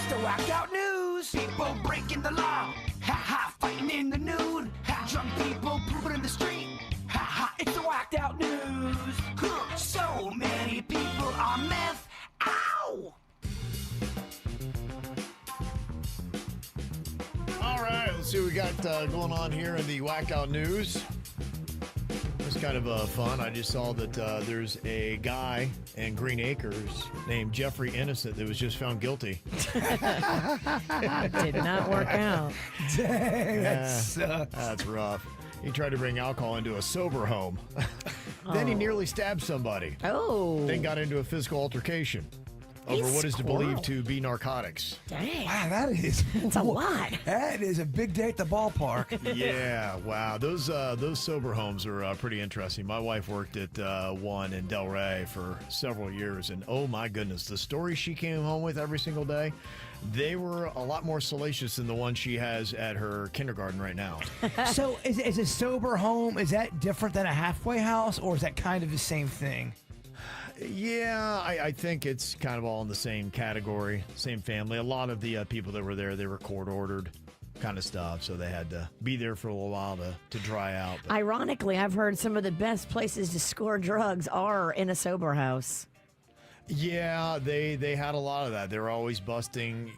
the whacked out news. People breaking the law. Ha ha, fighting in the nude. Ha, drunk people pooping in the street. Ha ha, it's the whacked out news. So many people on meth. Ow! All right, let's see what we got going on here in the Whack Out News. It's kind of fun. I just saw that there's a guy in Green Acres named Jeffrey Innocent that was just found guilty. Did not work out. Dang, that sucks. That's rough. He tried to bring alcohol into a sober home. Then he nearly stabbed somebody. Oh. Then got into a physical altercation over what is believed to be narcotics. Dang. Wow, that is... That's a lot. That is a big day at the ballpark. Yeah, wow. Those sober homes are pretty interesting. My wife worked at one in Delray for several years, and oh my goodness, the stories she came home with every single day, they were a lot more salacious than the one she has at her kindergarten right now. So is a sober home, is that different than a halfway house, or is that kind of the same thing? Yeah, I think it's kind of all in the same category, same family. A lot of the people that were there, they were court-ordered kind of stuff, so they had to be there for a little while to dry out. But Ironically, I've heard some of the best places to score drugs are in a sober house. yeah, they had a lot of that. They were always busting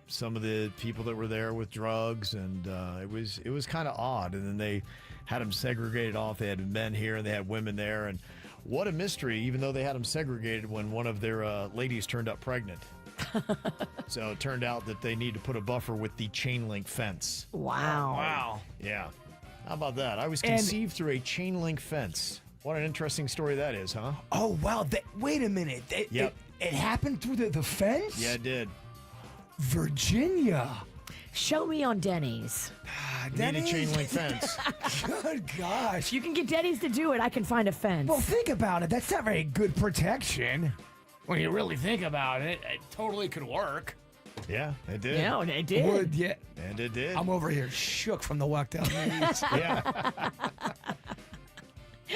some of the people that were there with drugs, and it was kind of odd. And then they had them segregated off. They had men here and they had women there, and what a mystery, even though they had them segregated when one of their ladies turned up pregnant. So it turned out that they need to put a buffer with the chain link fence. Wow. Wow. Yeah. How about that? I was conceived through a chain link fence. What an interesting story that is, huh? Oh, wow. Wait a minute. Yep. It happened through the fence? Yeah, it did. Virginia. Show me on Denny's. Need a chain link fence. Good gosh. If you can get Denny's to do it, I can find a fence. Well, think about it. That's not very good protection. When you really think about it, it totally could work. Yeah, it did. Yeah, they did. Would, yeah. And it did. I'm over here shook from the whacked out news. Yeah.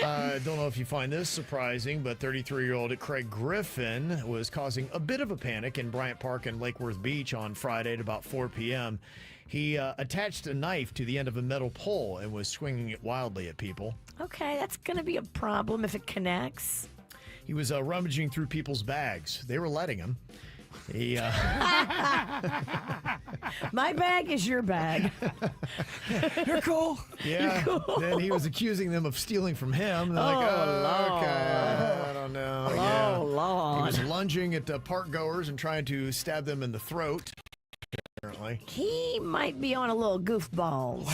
I don't know if you find this surprising, but 33-year-old Craig Griffin was causing a bit of a panic in Bryant Park and Lake Worth Beach on Friday at about 4 p.m. He attached a knife to the end of a metal pole and was swinging it wildly at people. Okay, that's going to be a problem if it connects. He was rummaging through people's bags. They were letting him. He, My bag is your bag. You're cool. yeah. Then he was accusing them of stealing from him. And they're like, Lord. okay, I don't know. Yeah. Oh, Lord. He was lunging at park goers and trying to stab them in the throat, apparently. He might be on a little goofball.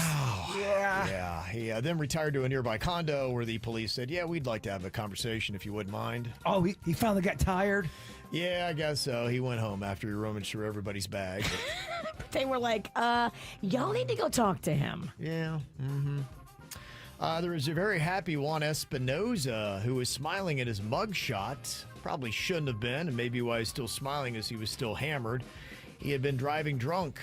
Yeah. Yeah, he then retired to a nearby condo where the police said, yeah, we'd like to have a conversation if you wouldn't mind. Oh, he finally got tired? Yeah, I guess so. He went home after he rummaged through everybody's bag. They were like, y'all need to go talk to him. Yeah, there was a very happy Juan Espinoza who was smiling at his mugshot. Probably shouldn't have been, and maybe why he's still smiling is he was still hammered. He had been driving drunk,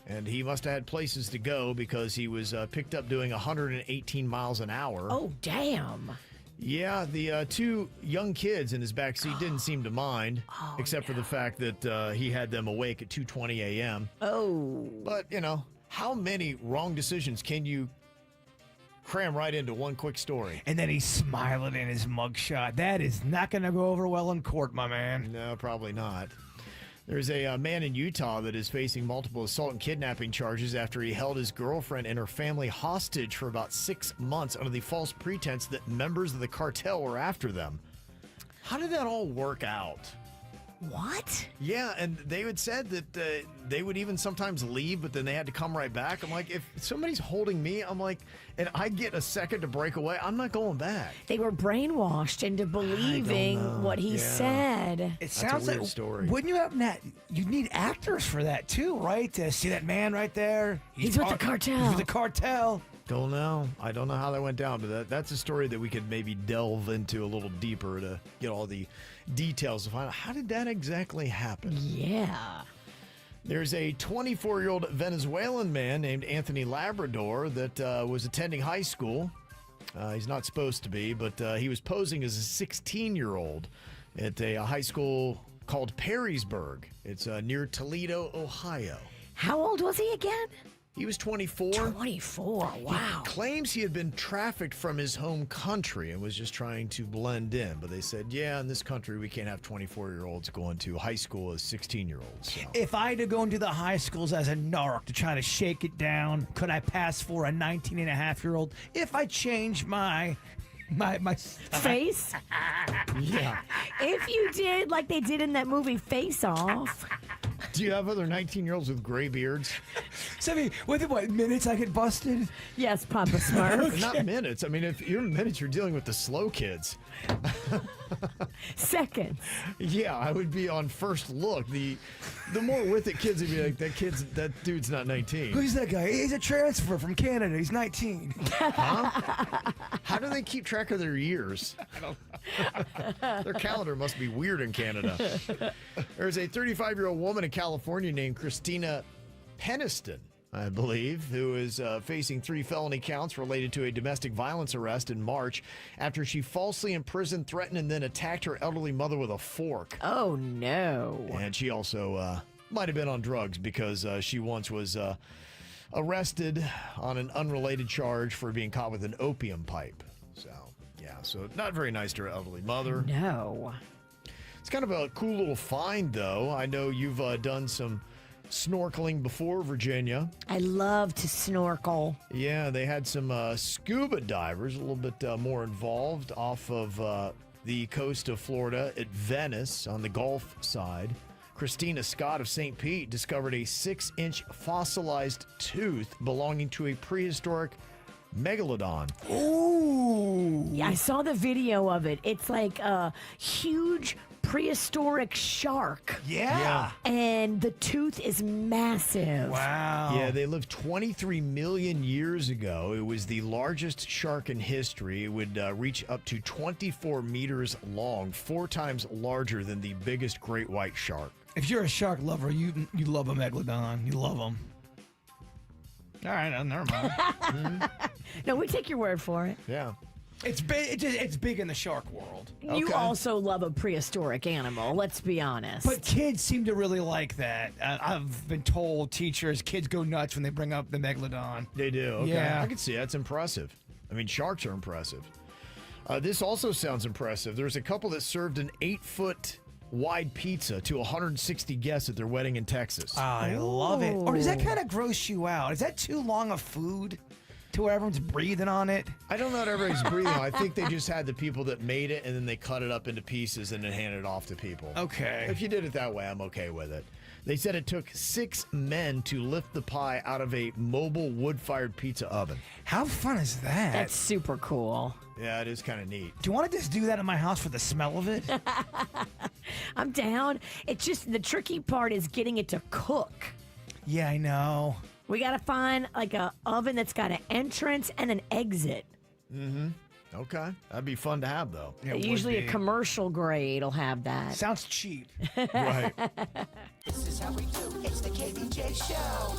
and he must have had places to go because he was picked up doing 118 miles an hour. Oh, damn. Yeah, the two young kids in his backseat didn't seem to mind, except for the fact that he had them awake at 2:20 a.m. Oh. But, you know, how many wrong decisions can you cram right into one quick story? And then he's smiling in his mugshot. That is not going to go over well in court, my man. No, probably not. There's a man in Utah that is facing multiple assault and kidnapping charges after he held his girlfriend and her family hostage for about 6 months under the false pretense that members of the cartel were after them. How did that all work out? What? Yeah, and they had said that they would even sometimes leave, but then they had to come right back. I'm like, if somebody's holding me, I'm like, and I get a second to break away, I'm not going back. They were brainwashed into believing what he said. It sounds a weird like story. Wouldn't you have that? You need actors for that too, right? To see that man right there. He's with the cartel. He's with the cartel. Don't know. I don't know how that went down, but that's a story that we could maybe delve into a little deeper to get all the details to find out how did that exactly happen. Yeah. There's a 24-year-old Venezuelan man named Anthony Labrador that was attending high school. He's not supposed to be, but he was posing as a 16-year-old at a high school called Perrysburg. It's near Toledo, Ohio. How old was he again? He was 24. 24. Wow. Claims he had been trafficked from his home country and was just trying to blend in. But they said, yeah, in this country, we can't have 24-year-olds going to high school as 16-year-olds. So. If I had to go into the high schools as a narc to try to shake it down, could I pass for a 19-and-a-half-year-old if I change my Face? Yeah. If you did like they did in that movie Face Off. Do you have other 19-year-olds with gray beards? So, I mean, within what minutes I get busted? Yes, Papa Smurf. Not minutes. I mean, if you're in minutes, you're dealing with the slow kids. Seconds. Yeah, I would be on first look. The more with it kids would be like, that dude's not 19. Who's that guy? He's a transfer from Canada. He's 19. How do they keep track of their years? Their calendar must be weird in Canada. There's a 35-year-old woman in California named Christina Peniston, I believe, who is facing 3 felony counts related to a domestic violence arrest in March after she falsely imprisoned, threatened, and then attacked her elderly mother with a fork. Oh, no. And she also might have been on drugs because she once was arrested on an unrelated charge for being caught with an opium pipe. So, yeah, so not very nice to her elderly mother. No. It's kind of a cool little find, though. I know you've done some snorkeling before, Virginia. I love to snorkel. Yeah, they had some scuba divers, a little bit more involved off of the coast of Florida at Venice on the Gulf side. Christina Scott of St. Pete discovered a 6-inch fossilized tooth belonging to a prehistoric megalodon. Ooh. Yeah, I saw the video of it. It's like a huge prehistoric shark. Yeah. And the tooth is massive. Wow. Yeah, they lived 23 million years ago. It was the largest shark in history. It would reach up to 24 meters long, 4 times larger than the biggest great white shark. If you're a shark lover, you love a megalodon. You love them. All right, never mind. No, we take your word for it. Yeah. It's big. It's big in the shark world. You Okay. also love a prehistoric animal, let's be honest. But kids seem to really like that. I've been told kids go nuts when they bring up the megalodon. They do. Okay. Yeah. I can see that's impressive. I mean, sharks are impressive. This also sounds impressive. There's a couple that served an 8-foot wide pizza to 160 guests at their wedding in Texas. I love it. Or does that kind of gross you out? Is that too long of food to where everyone's breathing on it? I don't know if everybody's breathing. I think they just had the people that made it and then they cut it up into pieces and then handed it off to people. Okay. If you did it that way, I'm okay with it. They said it took 6 men to lift the pie out of a mobile wood-fired pizza oven. How fun is that? That's super cool. Yeah, it is kind of neat. Do you want to just do that in my house for the smell of it? I'm down. It's just the tricky part is getting it to cook. Yeah, I know. We got to find like a oven that's got an entrance and an exit. Okay. That'd be fun to have, though. Yeah, it would Usually be. a commercial grade will have that. Sounds cheap. Right. This is how we do. It's the KBJ Show.